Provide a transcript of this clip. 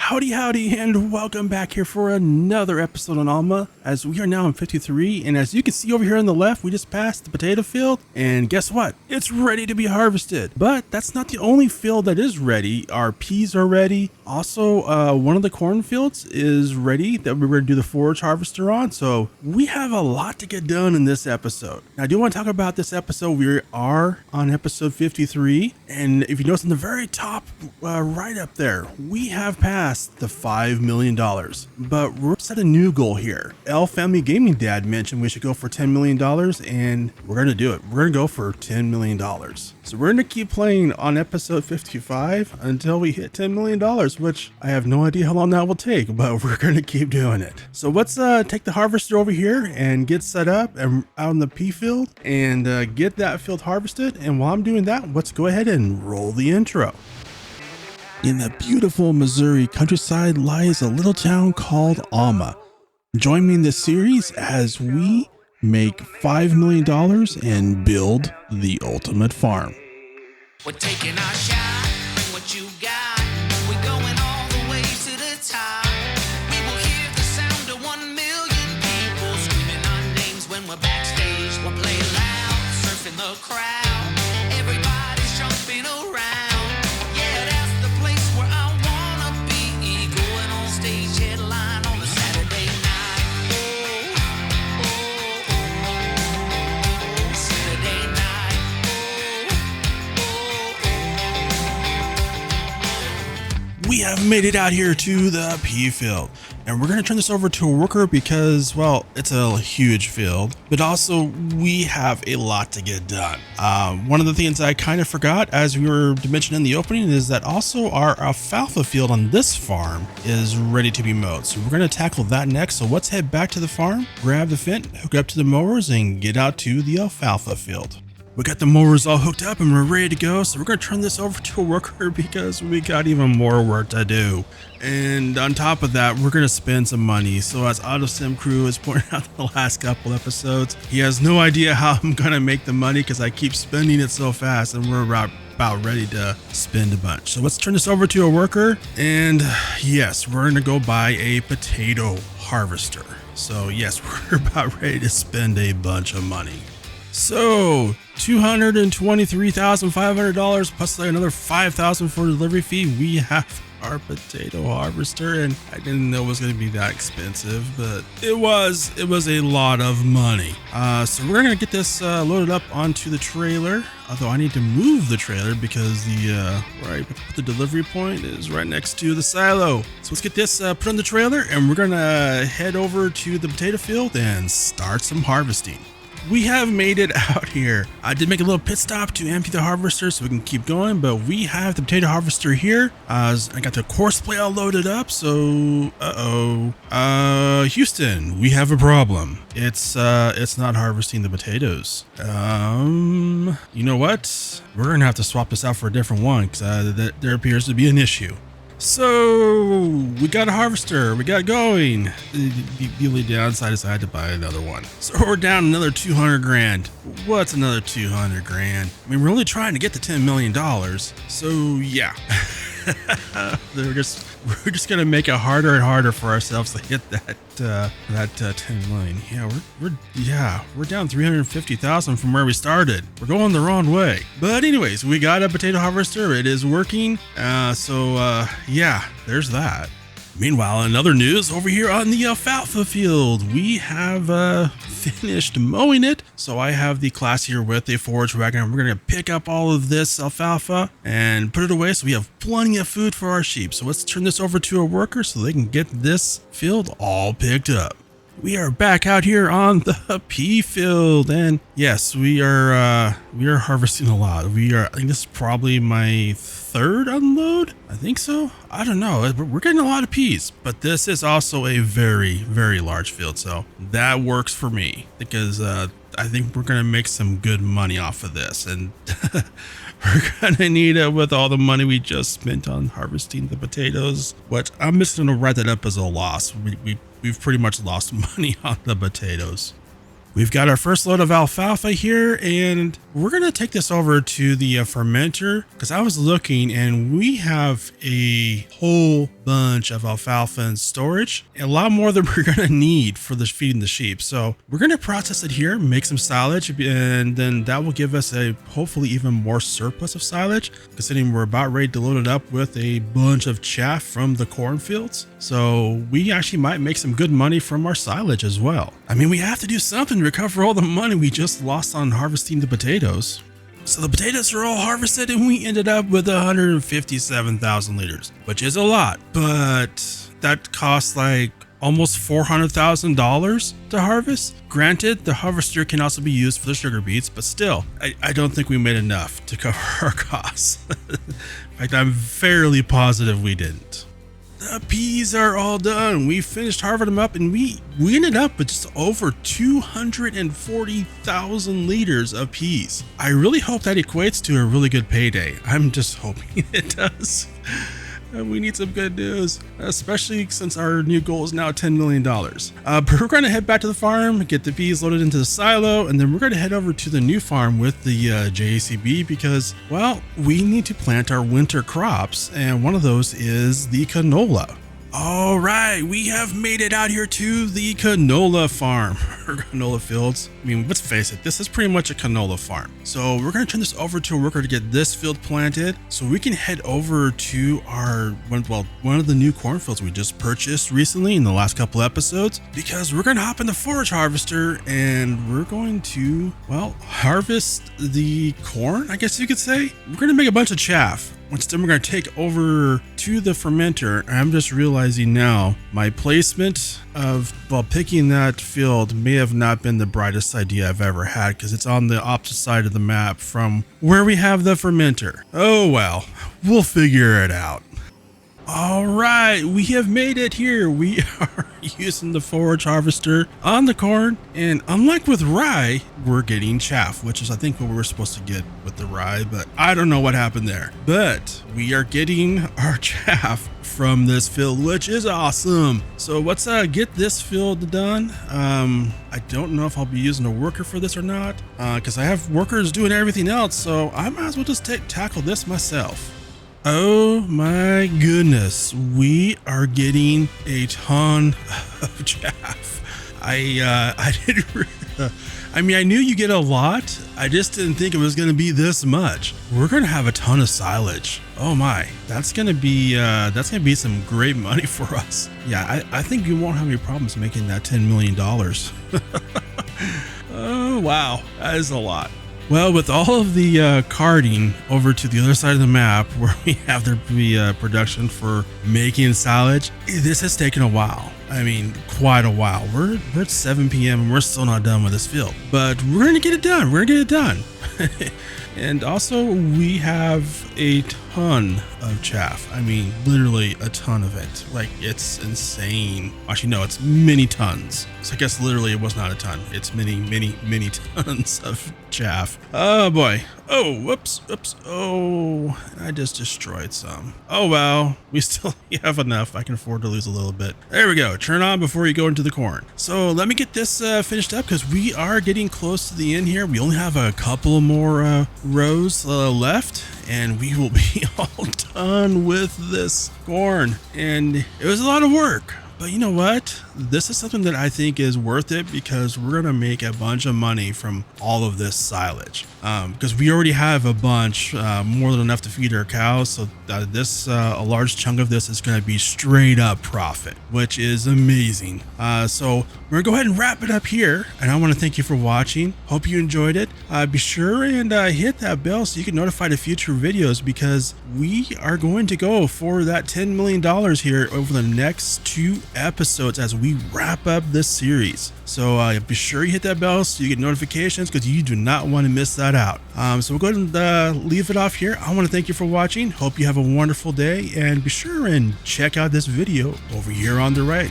Howdy, and welcome back here for another episode on Alma, as we are now in 53, and as you can see over here on the left, we just passed the potato field, and guess what? It's ready to be harvested. But that's not the only field that is ready. Our peas are ready. Also, one of the cornfields is ready that we're going to do the forage harvester on, so we have a lot to get done in this episode. Now, I do want to talk about this episode. We are on episode 53, and if you notice in the very top, right up there, we have passed the $5 million, but we're set a new goal here. L Family Gaming Dad mentioned we should go for $10 million, and we're going to do it. We're going to go for $10 million. So we're going to keep playing on episode 55 until we hit $10 million, which I have no idea how long that will take, but we're going to keep doing it. So let's take the harvester over here and get set up and out in the pea field and get that field harvested. And while I'm doing that, let's go ahead and roll the intro. In the beautiful Missouri countryside lies a little town called Alma. Join me in this series as we make $5 million and build the ultimate farm. We're taking our shot, bring what you got. We're going all the way to the top. We will hear the sound of 1 million people screaming our names when we're backstage. We'll play loud, surfing the crowd. Everybody's jumping around. Yeah, that's the place where I wanna be. Going on stage, headline on a Saturday night. Saturday night. We have made it out here to the pea field, and we're going to turn this over to a worker because, well, it's a huge field, but also we have a lot to get done. One of the things I kind of forgot as we were mentioning in the opening is that also our alfalfa field on this farm is ready to be mowed. So we're going to tackle that next. So let's head back to the farm, grab the fence, hook up to the mowers, and get out to the alfalfa field. We got the mowers all hooked up and we're ready to go. So we're going to turn this over to a worker because we got even more work to do. And on top of that, we're going to spend some money. So as AutoSim Crew has pointed out in the last couple episodes, he has no idea how I'm going to make the money because I keep spending it so fast and we're about ready to spend a bunch. So let's turn this over to a worker. And yes, we're going to go buy a potato harvester. So yes, we're about ready to spend a bunch of money. So $223,500 plus another $5,000 for delivery fee. We have our potato harvester, and I didn't know it was going to be that expensive, but it was a lot of money. So we're going to get this loaded up onto the trailer, although I need to move the trailer because the where I put the delivery point is right next to the silo. So let's get this put on the trailer, and we're going to head over to the potato field and start some harvesting. We have made it out here. I did make a little pit stop to empty the harvester so we can keep going, but we have the potato harvester here. I got the course plate all loaded up, so Houston, we have a problem. It's not harvesting the potatoes. You know what? We're gonna have to swap this out for a different one because there appears to be an issue. So we got a harvester, we got going. The only downside is I had to buy another one. So we're down another 200 grand. What's another 200 grand? I mean, we're only trying to get to $10 million. So yeah, we're just gonna make it harder and harder for ourselves to hit that 10 million. Yeah, we're down 350,000 from where we started. We're going the wrong way. But anyways, we got a potato harvester. It is working. Yeah, there's that. Meanwhile, in other news, over here on the alfalfa field, we have finished mowing it. So I have the class here with a forage wagon. We're going to pick up all of this alfalfa and put it away so we have plenty of food for our sheep. So let's turn this over to a worker so they can get this field all picked up. We are back out here on the pea field, and yes, we are harvesting a lot. I think this is probably my third unload. I think so. I don't know. We're getting a lot of peas, but this is also a very, very large field, so that works for me because I think we're gonna make some good money off of this, and we're gonna need it with all the money we just spent on harvesting the potatoes. What I'm just gonna write that up as a loss. We've pretty much lost money on the potatoes. We've got our first load of alfalfa here, and we're going to take this over to the fermenter because I was looking and we have a whole bunch of alfalfa and storage, a lot more than we're going to need for the feeding the sheep. So we're going to process it here, make some silage, and then that will give us a hopefully even more surplus of silage, considering we're about ready to load it up with a bunch of chaff from the cornfields. So we actually might make some good money from our silage as well. I mean, we have to do something to recover all the money we just lost on harvesting the potatoes. So the potatoes are all harvested and we ended up with 157,000 liters, which is a lot, but that costs like almost $400,000 to harvest. Granted, the harvester can also be used for the sugar beets, but still, I don't think we made enough to cover our costs. In fact, I'm fairly positive we didn't. The peas are all done. We finished harvesting them up and we ended up with just over 240,000 liters of peas. I really hope that equates to a really good payday. I'm just hoping it does. We need some good news, especially since our new goal is now $10 million. But we're going to head back to the farm, get the peas loaded into the silo, and then we're going to head over to the new farm with the JACB because, well, we need to plant our winter crops, and one of those is the canola. All right, we have made it out here to the canola farm, or canola fields. I mean, let's face it, this is pretty much a canola farm. So we're going to turn this over to a worker to get this field planted so we can head over to our, well, one of the new cornfields we just purchased recently in the last couple episodes, because we're going to hop in the forage harvester and we're going to, well, harvest the corn, I guess you could say. We're going to make a bunch of chaff. Once then we're going to take over to the fermenter. I'm just realizing now my placement of, well, picking that field may have not been the brightest idea I've ever had because it's on the opposite side of the map from where we have the fermenter. Oh well, we'll figure it out. All right, we have made it here. We are using the forage harvester on the corn, and unlike with rye, we're getting chaff, which is I think what we were supposed to get with the rye, but I don't know what happened there. But we are getting our chaff from this field, which is awesome. So let's get this field done. I don't know if I'll be using a worker for this or not, because I have workers doing everything else, so I might as well just tackle this myself. Oh my goodness, we are getting a ton of chaff. I mean, I knew you get a lot. I just didn't think it was going to be this much. We're going to have a ton of silage. Oh my, that's going to be some great money for us. Yeah, I think you won't have any problems making that $10 million. Oh wow, that is a lot. Well, with all of the carting over to the other side of the map where we have the production for making silage, this has taken a while. I mean, quite a while. We're at 7 p.m. and we're still not done with this field, but we're going to get it done. We're going to get it done. And also we have a ton of chaff. I mean, literally a ton of it. Like, it's insane. Actually, no, it's many tons. So I guess literally it was not a ton. It's many tons of chaff. Oh boy. Oh, whoops. Oh, I just destroyed some. Oh well, we still have enough. I can afford to lose a little bit. There we go. Turn on before you go into the corn. So let me get this finished up because we are getting close to the end here. We only have a couple more rows left and we will be all done with this corn. And it was a lot of work. But you know what? This is something that I think is worth it because we're going to make a bunch of money from all of this silage. Because we already have a bunch, more than enough to feed our cows. So a large chunk of this is going to be straight up profit, which is amazing. So we're going to go ahead and wrap it up here. And I want to thank you for watching. Hope you enjoyed it. Be sure and hit that bell so you get notified of future videos because we are going to go for that $10 million here over the next 2 episodes as we wrap up this series. So be sure you hit that bell so you get notifications because you do not want to miss that out. So we'll go ahead and leave it off here. I want to thank you for watching. Hope you have a wonderful day and be sure and check out this video over here on the right.